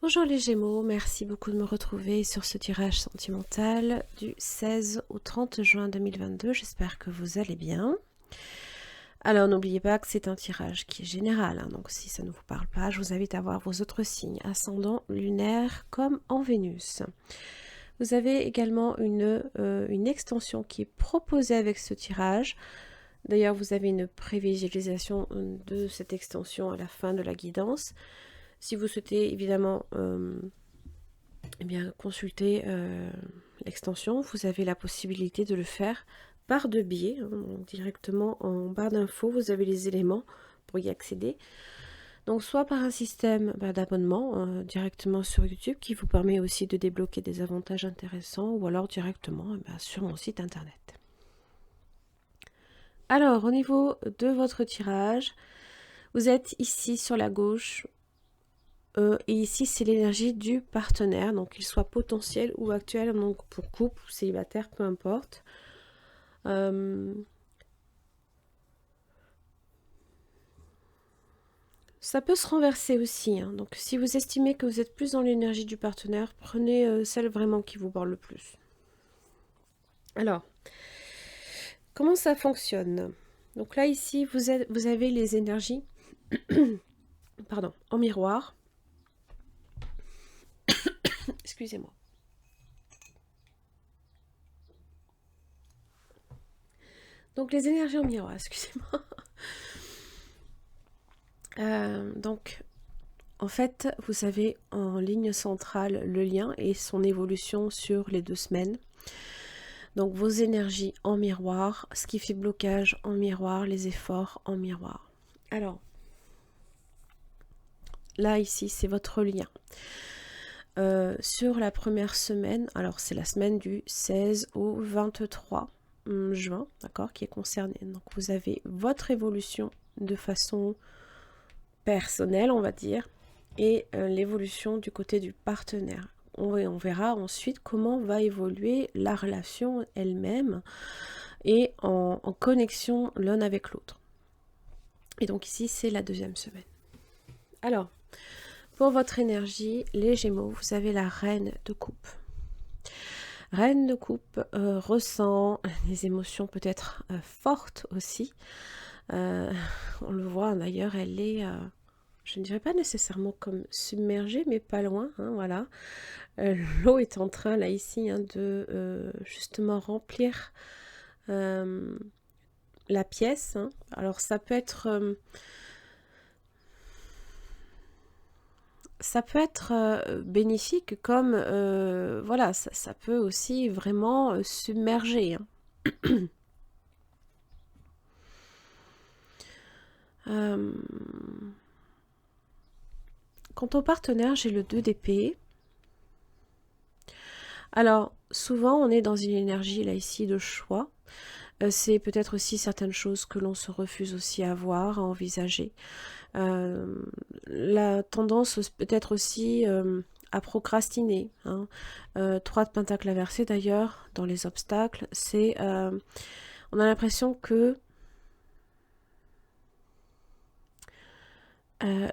Bonjour les Gémeaux, merci beaucoup de me retrouver sur ce tirage sentimental du 16 au 30 juin 2022. J'espère que vous allez bien. Alors n'oubliez pas que c'est un tirage qui est général, hein, donc si ça ne vous parle pas, je vous invite à voir vos autres signes, ascendant, lunaire comme en Vénus. Vous avez également une extension qui est proposée avec ce tirage. D'ailleurs, vous avez une prévisualisation de cette extension à la fin de la guidance. Si vous souhaitez évidemment consulter l'extension, vous avez la possibilité de le faire par deux biais, hein, donc directement en barre d'infos, vous avez les éléments pour y accéder. Donc soit par un système d'abonnement directement sur YouTube qui vous permet aussi de débloquer des avantages intéressants, ou alors directement sur mon site internet. Alors au niveau de votre tirage, vous êtes ici sur la gauche, et ici c'est l'énergie du partenaire, donc qu'il soit potentiel ou actuel, donc pour couple ou célibataire, peu importe. Ça peut se renverser aussi, hein. Donc si vous estimez que vous êtes plus dans l'énergie du partenaire, prenez celle vraiment qui vous parle le plus. Alors, comment ça fonctionne? Donc là ici vous avez les énergies pardon, en miroir. Excusez-moi. Donc les énergies en miroir, excusez-moi. Donc en fait, vous avez en ligne centrale le lien et son évolution sur les 2 semaines. Donc vos énergies en miroir, ce qui fait blocage en miroir, les efforts en miroir. Alors, là ici, c'est votre lien. Sur la première semaine, alors c'est la semaine du 16 au 23 juin, d'accord, qui est concernée. Donc vous avez votre évolution de façon personnelle, on va dire, et l'évolution du côté du partenaire. On verra ensuite comment va évoluer la relation elle-même et en connexion l'un avec l'autre. Et donc ici, c'est la 2e semaine. Alors, pour votre énergie, les Gémeaux, vous avez la Reine de Coupe. Reine de Coupe ressent des émotions peut-être fortes aussi. On le voit d'ailleurs, elle est... je ne dirais pas nécessairement comme submergée, mais pas loin, hein, voilà. L'eau est en train, là, ici, hein, de justement remplir la pièce. Hein. Alors, ça peut être bénéfique, comme, voilà, ça peut aussi vraiment submerger. Hein. Quant au partenaire, j'ai le 2 d'épée. Alors, souvent, on est dans une énergie, là, ici, de choix. C'est peut-être aussi certaines choses que l'on se refuse aussi à voir, à envisager. La tendance peut-être aussi à procrastiner. Hein. 3 de pentacle inversé, d'ailleurs, dans les obstacles, c'est... on a l'impression que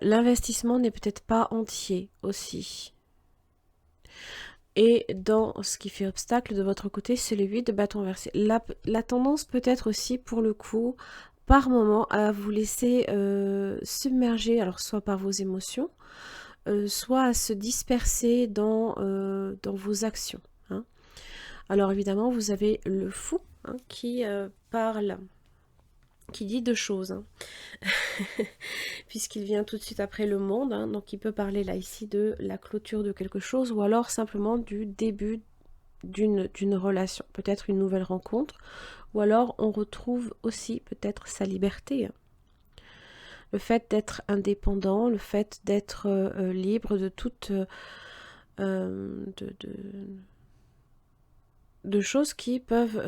l'investissement n'est peut-être pas entier aussi. Et dans ce qui fait obstacle de votre côté, c'est le 8 de bâton inversé. La tendance peut être aussi, pour le coup, par moment, à vous laisser submerger, alors soit par vos émotions, soit à se disperser dans vos actions. Hein. Alors évidemment, vous avez le fou hein, qui parle, qui dit 2 choses. Hein. Puisqu'il vient tout de suite après le monde, hein, donc il peut parler là ici de la clôture de quelque chose ou alors simplement du début d'une relation, peut-être une nouvelle rencontre, ou alors on retrouve aussi peut-être sa liberté. Le fait d'être indépendant, le fait d'être libre de toutes de choses qui peuvent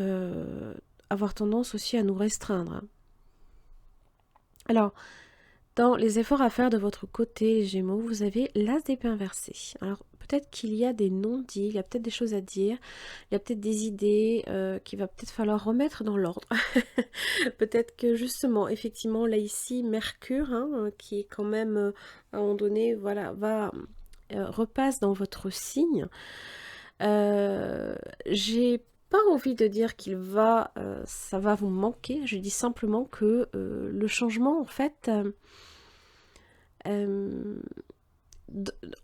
avoir tendance aussi à nous restreindre. Hein. Alors, dans les efforts à faire de votre côté, les Gémeaux, vous avez l'As d'épée inversé. Alors, peut-être qu'il y a des non-dits, il y a peut-être des choses à dire, il y a peut-être des idées qu'il va peut-être falloir remettre dans l'ordre. Peut-être que justement, effectivement, là ici, Mercure, hein, qui est quand même, à un moment donné, voilà, va repasse dans votre signe, j'ai pas envie de dire ça va vous manquer. Je dis simplement que le changement, en fait,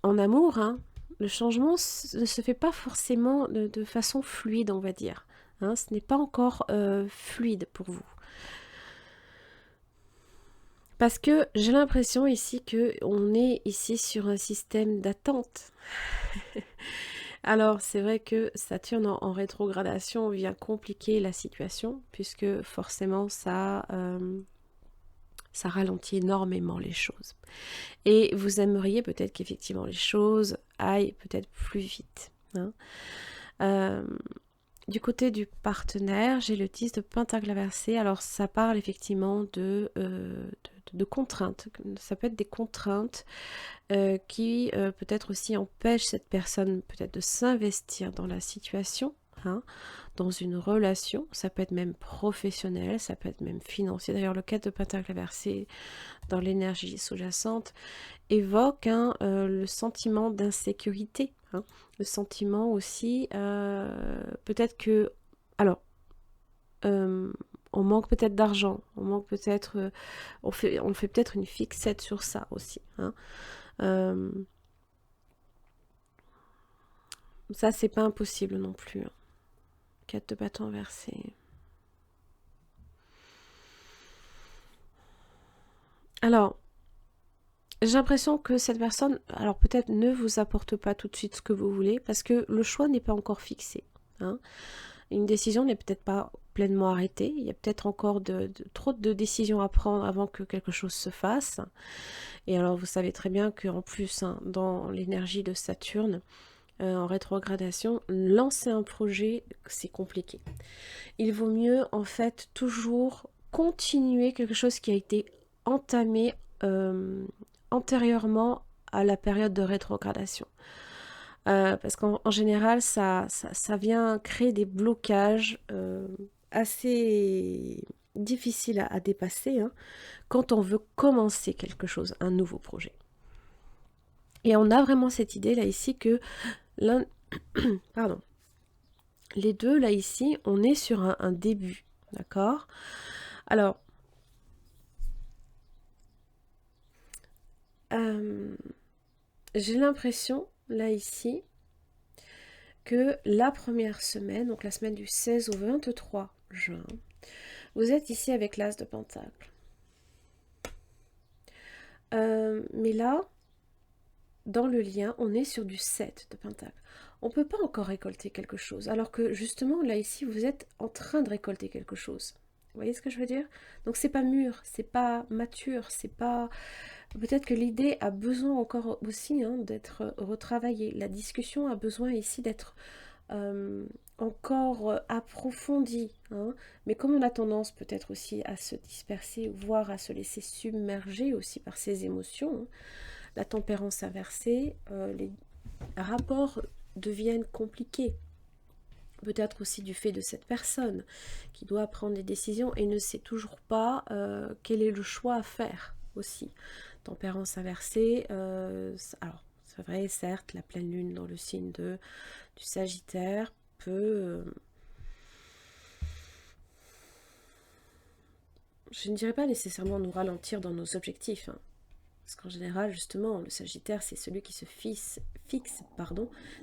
en amour, hein, le changement ne se fait pas forcément de façon fluide, on va dire. Hein, ce n'est pas encore fluide pour vous. Parce que j'ai l'impression ici qu'on est ici sur un système d'attente. Alors, c'est vrai que Saturne en rétrogradation vient compliquer la situation, puisque forcément, ça ralentit énormément les choses. Et vous aimeriez peut-être qu'effectivement les choses aillent peut-être plus vite. Hein. Du côté du partenaire, j'ai le 10 de pentacle inversé. Alors, ça parle effectivement de contraintes. Ça peut être des contraintes qui peut-être aussi empêchent cette personne peut-être de s'investir dans la situation, hein, dans une relation. Ça peut être même professionnel, ça peut être même financier. D'ailleurs, le 4 de pentacle inversé dans l'énergie sous-jacente évoque le sentiment d'insécurité, hein, le sentiment aussi peut-être que... Alors, on manque peut-être d'argent, on manque peut-être... on fait peut-être une fixette sur ça aussi. Hein. Ça, c'est pas impossible non plus. Hein. 4 de bâton inversé. Alors, j'ai l'impression que cette personne, alors peut-être ne vous apporte pas tout de suite ce que vous voulez, parce que le choix n'est pas encore fixé. Hein. Une décision n'est peut-être pas pleinement arrêtée. Il y a peut-être encore trop de décisions à prendre avant que quelque chose se fasse. Et alors, vous savez très bien qu'en plus, hein, dans l'énergie de Saturne, en rétrogradation, lancer un projet, c'est compliqué. Il vaut mieux, en fait, toujours continuer quelque chose qui a été entamé antérieurement à la période de rétrogradation. Parce qu'en général, ça vient créer des blocages assez difficiles à dépasser, hein, quand on veut commencer quelque chose, un nouveau projet. Et on a vraiment cette idée là ici que pardon, les deux là ici, on est sur un début, d'accord? Alors, j'ai l'impression là ici que la première semaine, donc la semaine du 16 au 23 juin, vous êtes ici avec l'As de Pentacle. Mais là, dans le lien, on est sur du 7 de Pentacle. On ne peut pas encore récolter quelque chose, alors que justement, là ici, vous êtes en train de récolter quelque chose. Vous voyez ce que je veux dire? Donc c'est pas mûr, c'est pas mature, c'est pas... Peut-être que l'idée a besoin encore aussi, hein, d'être retravaillée. La discussion a besoin ici d'être encore approfondie. Hein. Mais comme on a tendance peut-être aussi à se disperser, voire à se laisser submerger aussi par ses émotions, hein, la tempérance inversée, les rapports deviennent compliqués. Peut-être aussi du fait de cette personne qui doit prendre des décisions et ne sait toujours pas quel est le choix à faire aussi. Tempérance inversée, alors c'est vrai, certes, la pleine lune dans le signe du Sagittaire peut... je ne dirais pas nécessairement nous ralentir dans nos objectifs, hein. Parce qu'en général, justement, le Sagittaire, c'est celui qui se fixe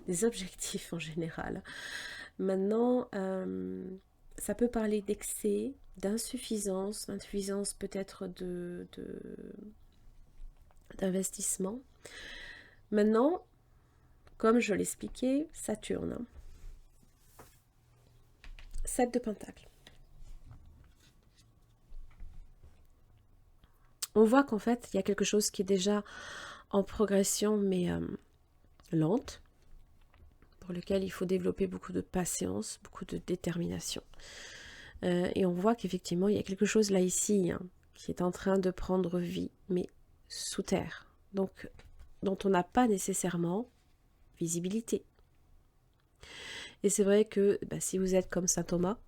des objectifs en général. Maintenant, ça peut parler d'excès, d'insuffisance peut-être d'investissement. Maintenant, comme je l'expliquais, Saturne, hein, 7 de Pentacle. On voit qu'en fait, il y a quelque chose qui est déjà en progression, mais lente, pour lequel il faut développer beaucoup de patience, beaucoup de détermination. Et on voit qu'effectivement, il y a quelque chose là ici, hein, qui est en train de prendre vie, mais sous terre, donc dont on n'a pas nécessairement visibilité. Et c'est vrai que si vous êtes comme saint Thomas,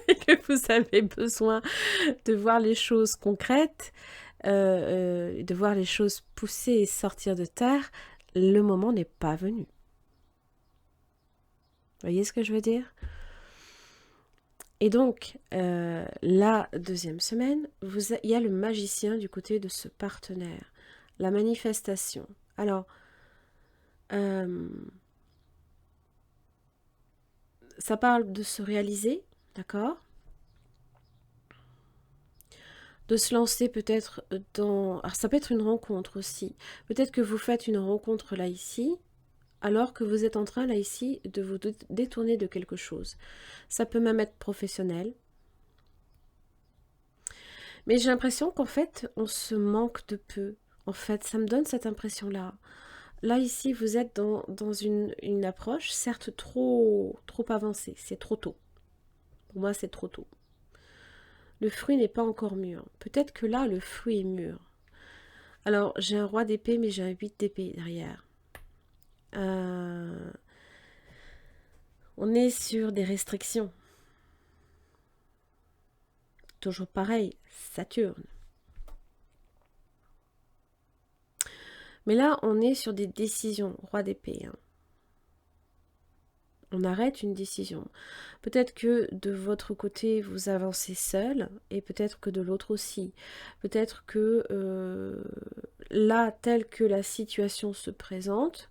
et que vous avez besoin de voir les choses concrètes, de voir les choses pousser et sortir de terre, le moment n'est pas venu. Vous voyez ce que je veux dire? Et donc, la deuxième semaine, il y a le magicien du côté de ce partenaire. La manifestation. Alors, ça parle de se réaliser, d'accord? De se lancer peut-être dans... Alors, ça peut être une rencontre aussi. Peut-être que vous faites une rencontre là, ici, alors que vous êtes en train, là, ici, de vous détourner de quelque chose. Ça peut même être professionnel. Mais j'ai l'impression qu'en fait, on se manque de peu. En fait, ça me donne cette impression-là. Là, ici, vous êtes dans une approche, certes, trop avancée. C'est trop tôt. Pour moi, c'est trop tôt. Le fruit n'est pas encore mûr. Peut-être que là, le fruit est mûr. Alors, j'ai un roi d'épée, mais j'ai un 8 d'épée derrière. On est sur des restrictions. Toujours pareil, Saturne. Mais là, on est sur des décisions, roi d'épée. On arrête une décision. Peut-être que de votre côté, vous avancez seul, et peut-être que de l'autre aussi. Peut-être que là, telle que la situation se présente,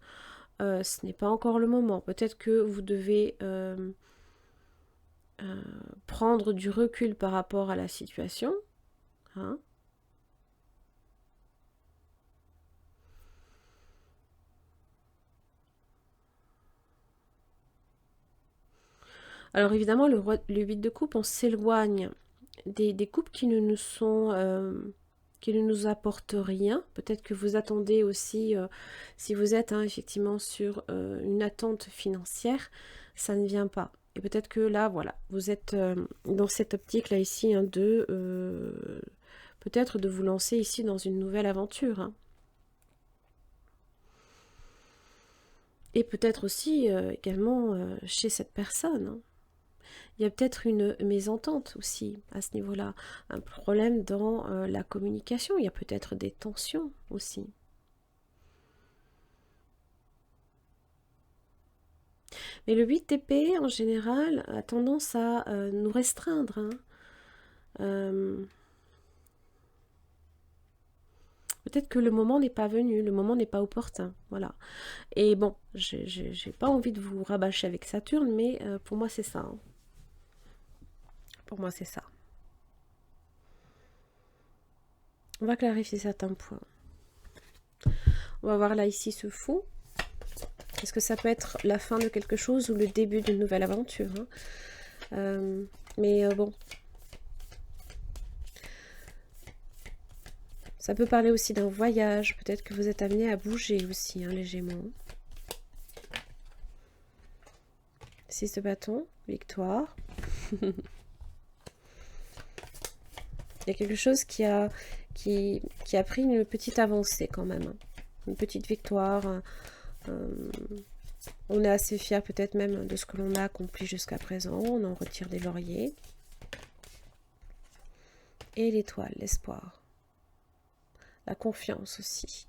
ce n'est pas encore le moment. Peut-être que vous devez prendre du recul par rapport à la situation. Hein. Alors évidemment, le 8 de coupe, on s'éloigne des coupes qui ne nous sont... qui ne nous apportent rien. Peut-être que vous attendez aussi, si vous êtes effectivement sur une attente financière, ça ne vient pas. Et peut-être que là, voilà, vous êtes dans cette optique-là ici de peut-être de vous lancer ici dans une nouvelle aventure. Hein. Et peut-être aussi également chez cette personne. Hein. Il y a peut-être une mésentente aussi à ce niveau-là, un problème dans la communication, il y a peut-être des tensions aussi. Mais le 8 d'épée, en général, a tendance à nous restreindre. Hein. Peut-être que le moment n'est pas venu, le moment n'est pas opportun, voilà. Et bon, j'ai pas envie de vous rabâcher avec Saturne, mais pour moi c'est ça. Hein. Pour moi c'est ça. On va clarifier certains points. On va voir là ici ce fou. Est-ce que ça peut être la fin de quelque chose ou le début d'une nouvelle aventure hein. Mais bon. Ça peut parler aussi d'un voyage. Peut-être que vous êtes amené à bouger aussi, hein, les Gémeaux. 6 de bâton, victoire. Il y a quelque chose qui a pris une petite avancée quand même. Hein. Une petite victoire. On est assez fiers peut-être même de ce que l'on a accompli jusqu'à présent. On en retire des lauriers. Et l'étoile, l'espoir. La confiance aussi.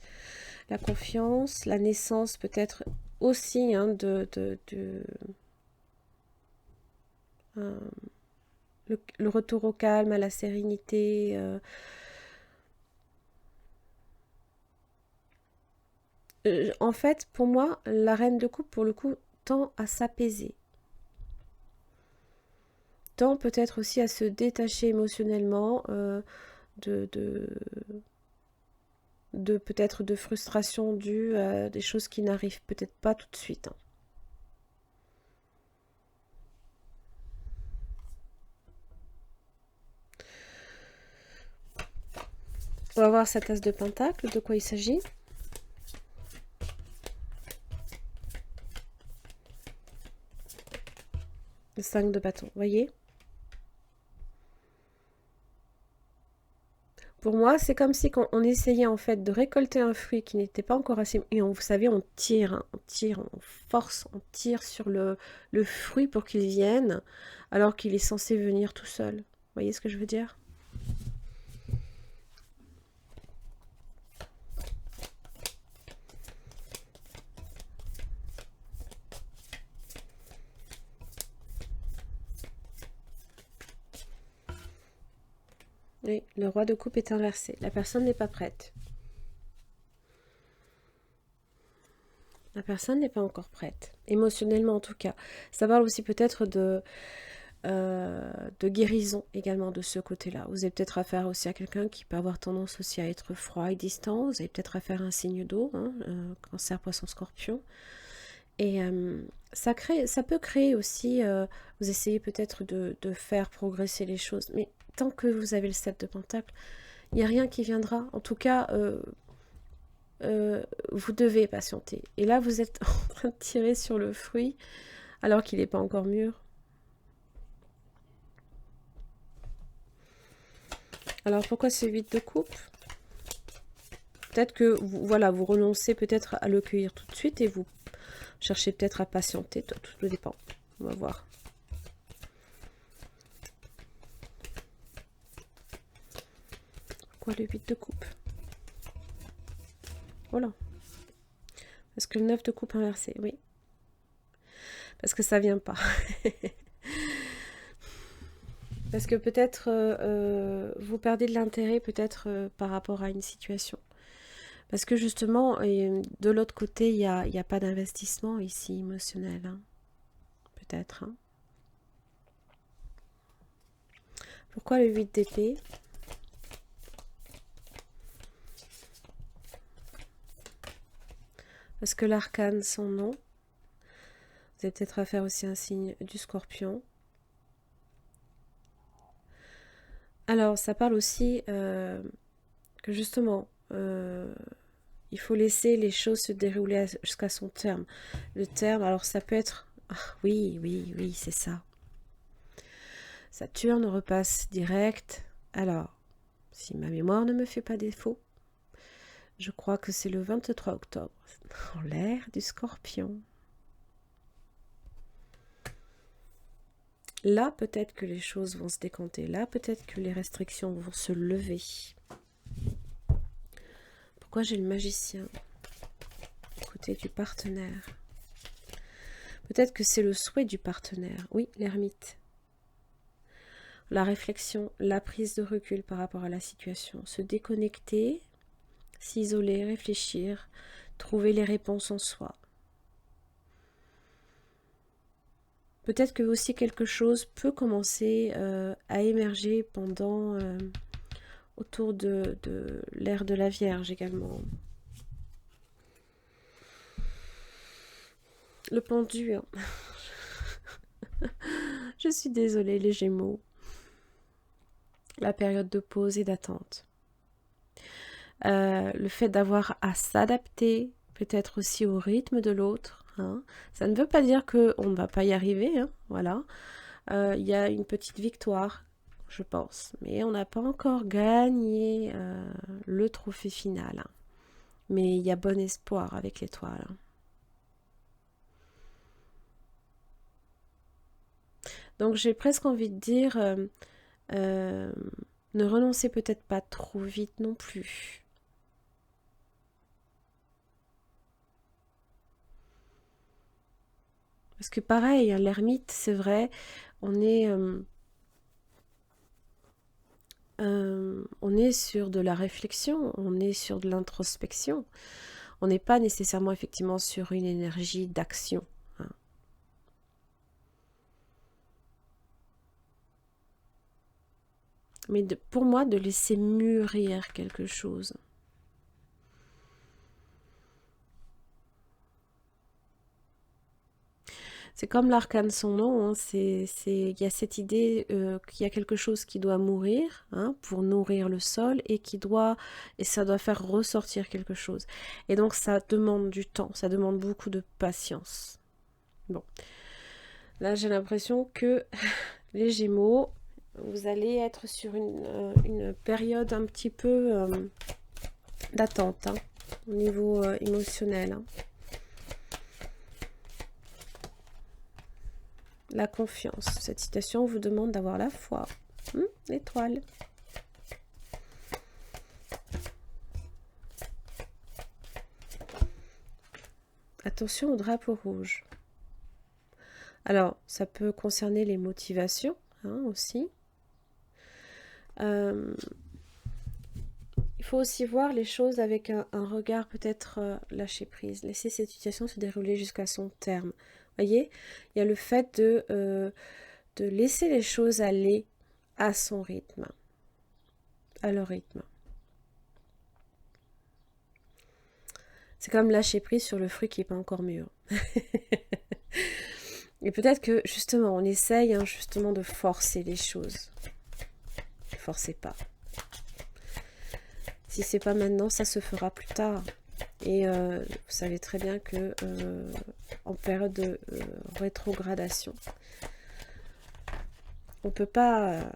La confiance, la naissance peut-être aussi hein, le retour au calme, à la sérénité. En fait, pour moi, la reine de coupe, pour le coup, tend à s'apaiser. Tend peut-être aussi à se détacher émotionnellement de peut-être de frustration due à des choses qui n'arrivent peut-être pas tout de suite. Hein. On va voir cette as de pentacle, de quoi il s'agit. Le 5 de bâton, voyez? Pour moi, c'est comme si on essayait en fait de récolter un fruit qui n'était pas encore assez... Et vous savez, on tire, hein, on force, on tire sur le fruit pour qu'il vienne, alors qu'il est censé venir tout seul. Vous voyez ce que je veux dire? Oui, le roi de coupe est inversé. La personne n'est pas prête. La personne n'est pas encore prête. Émotionnellement en tout cas. Ça parle aussi peut-être de guérison également de ce côté-là. Vous avez peut-être affaire aussi à quelqu'un qui peut avoir tendance aussi à être froid et distant. Vous avez peut-être affaire à un signe d'eau, hein, Cancer, Poisson, Scorpion. Et ça peut créer aussi, vous essayez peut-être de faire progresser les choses, mais tant que vous avez le 7 de Pentacle, il n'y a rien qui viendra. En tout cas, vous devez patienter. Et là, vous êtes en train de tirer sur le fruit alors qu'il n'est pas encore mûr. Alors pourquoi ce 8 de coupe? Peut-être que voilà, vous renoncez peut-être à le cueillir tout de suite et vous cherchez peut-être à patienter. Tout dépend. On va voir. Pourquoi le 8 de coupe? Voilà. Parce que le 9 de coupe inversé, oui. Parce que ça vient pas. Parce que peut-être vous perdez de l'intérêt peut-être par rapport à une situation. Parce que justement, de l'autre côté, il n'y a pas d'investissement ici émotionnel. Hein. Peut-être. Hein. Pourquoi le 8 d'épée? Parce que l'arcane, son nom. Vous avez peut-être affaire aussi à un signe du Scorpion. Alors, ça parle aussi que justement, il faut laisser les choses se dérouler jusqu'à son terme. Le terme, alors ça peut être... Ah, oui, c'est ça. Saturne repasse direct. Alors, si ma mémoire ne me fait pas défaut, je crois que c'est le 23 octobre, dans l'ère du Scorpion. Là, peut-être que les choses vont se décanter. Là, peut-être que les restrictions vont se lever. Pourquoi j'ai le magicien côté du partenaire? Peut-être que c'est le souhait du partenaire. Oui, l'ermite. La réflexion, la prise de recul par rapport à la situation. Se déconnecter, s'isoler, réfléchir, trouver les réponses en soi. Peut-être que aussi quelque chose peut commencer à émerger pendant autour de l'ère de la Vierge également. Le pendu. Hein. Je suis désolée les Gémeaux. La période de pause et d'attente. Le fait d'avoir à s'adapter peut-être aussi au rythme de l'autre. Hein. Ça ne veut pas dire qu'on ne va pas y arriver. Hein. Voilà. Y a une petite victoire, je pense. Mais on n'a pas encore gagné le trophée final. Hein. Mais il y a bon espoir avec l'étoile. Hein. Donc j'ai presque envie de dire, ne renoncez peut-être pas trop vite non plus. Parce que pareil, hein, l'ermite, c'est vrai, on est sur de la réflexion, on est sur de l'introspection. On n'est pas nécessairement effectivement sur une énergie d'action. Hein. Mais pour moi, de laisser mûrir quelque chose. C'est comme l'arcane son nom, hein, il y a cette idée qu'il y a quelque chose qui doit mourir hein, pour nourrir le sol et ça doit faire ressortir quelque chose. Et donc ça demande du temps, ça demande beaucoup de patience. Bon, là j'ai l'impression que les Gémeaux, vous allez être sur une période un petit peu d'attente hein, au niveau émotionnel. Hein. La confiance. Cette citation vous demande d'avoir la foi. L'étoile. Attention au drapeau rouge. Alors, ça peut concerner les motivations hein, aussi. Il faut aussi voir les choses avec un regard peut-être lâcher prise. Laisser cette situation se dérouler jusqu'à son terme. Voyez, il y a le fait de laisser les choses aller à son rythme, à leur rythme. C'est comme lâcher prise sur le fruit qui n'est pas encore mûr. Et peut-être que justement, on essaye justement de forcer les choses. Ne forcez pas. Si c'est pas maintenant, ça se fera plus tard. Et vous savez très bien que en période de rétrogradation, on peut pas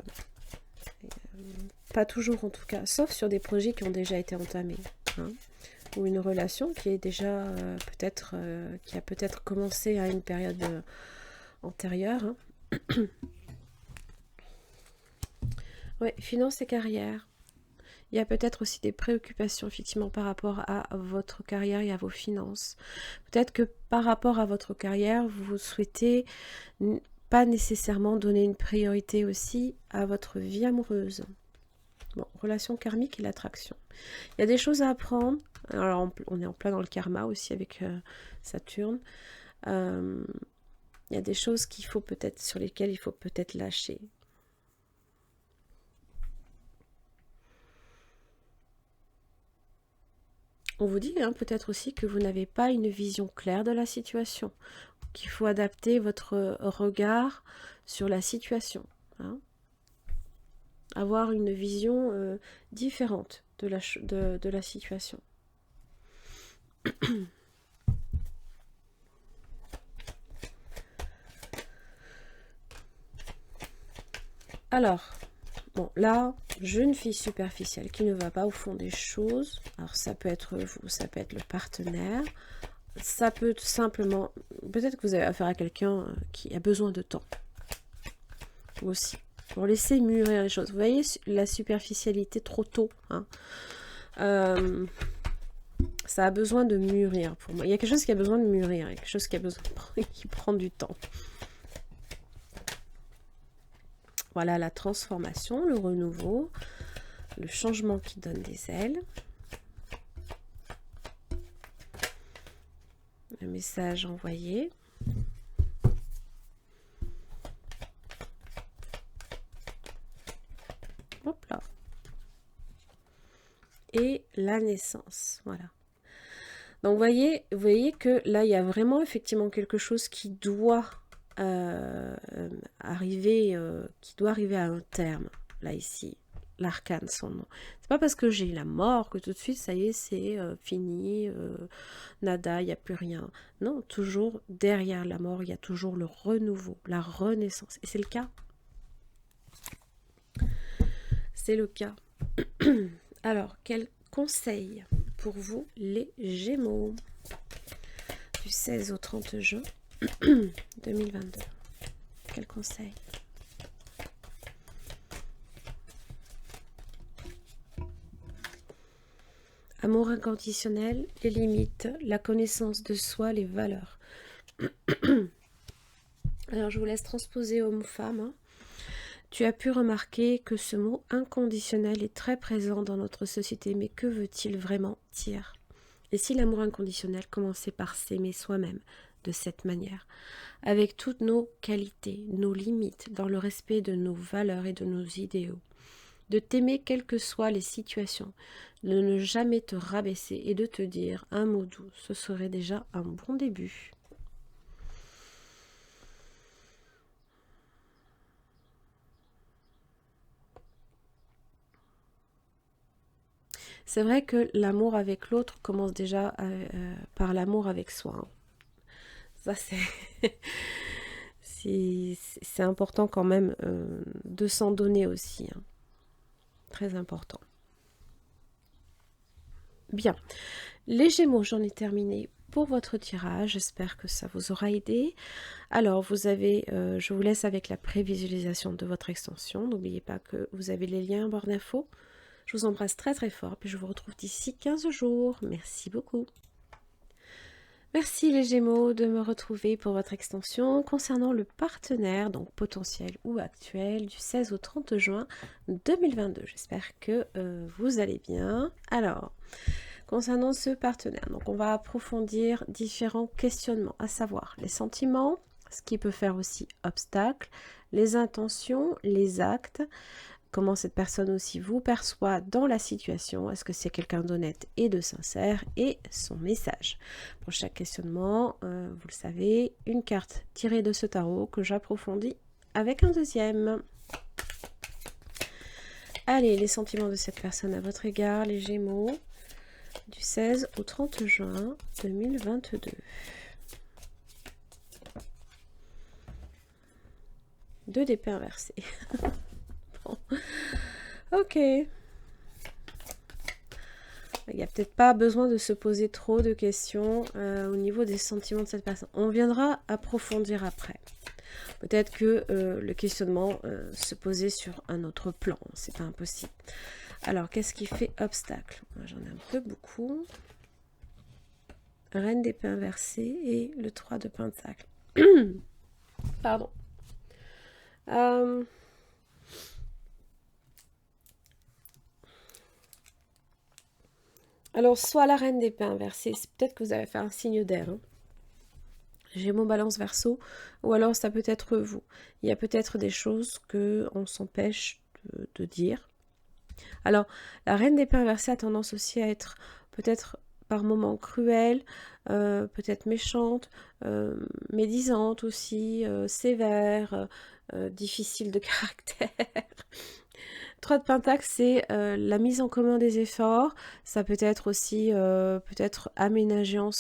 toujours en tout cas, sauf sur des projets qui ont déjà été entamés, hein, ou une relation qui est déjà qui a peut-être commencé à une période antérieure. Hein. Ouais, finances et carrière. Il y a peut-être aussi des préoccupations effectivement par rapport à votre carrière et à vos finances. Peut-être que par rapport à votre carrière, vous souhaitez pas nécessairement donner une priorité aussi à votre vie amoureuse. Bon, relation karmique et l'attraction. Il y a des choses à apprendre. Alors on est en plein dans le karma aussi avec Saturne. Il y a des choses sur lesquelles il faut peut-être lâcher. On vous dit peut-être aussi que vous n'avez pas une vision claire de la situation, qu'il faut adapter votre regard sur la situation. Hein. Avoir une vision différente de la situation. Alors, bon, là, jeune fille superficielle qui ne va pas au fond des choses. Alors, ça peut être vous, ça peut être le partenaire. Ça peut tout simplement... Peut-être que vous avez affaire à quelqu'un qui a besoin de temps. Aussi. Pour laisser mûrir les choses. Vous voyez la superficialité trop tôt. Hein. Ça a besoin de mûrir pour moi. Il y a quelque chose qui a besoin de mûrir. Il y a quelque chose qui prend du temps. Voilà la transformation, le renouveau, le changement qui donne des ailes. Le message envoyé. Hop là. Et la naissance, voilà. Donc vous voyez que là, il y a vraiment effectivement quelque chose qui doit arriver à un terme, là ici. L'arcane, son nom. C'est pas parce que j'ai la mort que tout de suite, ça y est, c'est fini, nada, il n'y a plus rien. Non, toujours derrière la mort, il y a toujours le renouveau, la renaissance. Et c'est le cas. C'est le cas. Alors, quel conseil pour vous, les Gémeaux, du 16 au 30 juin 2022? Quel conseil? Amour inconditionnel, les limites, la connaissance de soi, les valeurs. Alors, je vous laisse transposer homme-femme. Hein. Tu as pu remarquer que ce mot inconditionnel est très présent dans notre société, mais que veut-il vraiment dire? Et si l'amour inconditionnel commençait par s'aimer soi-même de cette manière, avec toutes nos qualités, nos limites, dans le respect de nos valeurs et de nos idéaux, de t'aimer quelles que soient les situations, de ne jamais te rabaisser et de te dire un mot doux, ce serait déjà un bon début. C'est vrai que l'amour avec l'autre commence déjà par l'amour avec soi. Hein. Ça, c'est important quand même de s'en donner aussi. Hein. Très important. Bien. Les Gémeaux, j'en ai terminé pour votre tirage. J'espère que ça vous aura aidé. Alors, vous avez, je vous laisse avec la prévisualisation de votre extension. N'oubliez pas que vous avez les liens en barre d'infos. Je vous embrasse très très fort, puis je vous retrouve d'ici 15 jours. Merci beaucoup. Merci les Gémeaux de me retrouver pour votre extension concernant le partenaire, donc potentiel ou actuel, du 16 au 30 juin 2022. J'espère que vous allez bien. Alors, concernant ce partenaire, donc on va approfondir différents questionnements, à savoir les sentiments, ce qui peut faire aussi obstacle, les intentions, les actes, comment cette personne aussi vous perçoit dans la situation, est-ce que c'est quelqu'un d'honnête et de sincère, et son message. Pour chaque questionnement, vous le savez, une carte tirée de ce tarot que j'approfondis avec un deuxième. Allez, les sentiments de cette personne à votre égard, les Gémeaux, du 16 au 30 juin 2022. Deux d'épée inversée. Bon. Ok. Il n'y a peut-être pas besoin de se poser trop de questions au niveau des sentiments de cette personne. On viendra approfondir après. Peut-être que le questionnement se posait sur un autre plan. C'est pas impossible. Alors, qu'est-ce qui fait obstacle? J'en ai un peu beaucoup. Reine d'épée inversée et le 3 de pentacle. Pardon. Alors, soit la reine d'épée inversée, c'est peut-être que vous avez fait un signe d'air. Hein. Gémeaux, Balance, Verseau, ou alors ça peut être vous. Il y a peut-être des choses qu'on s'empêche de dire. Alors, la reine d'épée inversée a tendance aussi à être peut-être par moments cruelle, peut-être méchante, médisante aussi, sévère, difficile de caractère. 3 de Pentacle, c'est la mise en commun des efforts. Ça peut être aussi peut-être aménagé ensemble.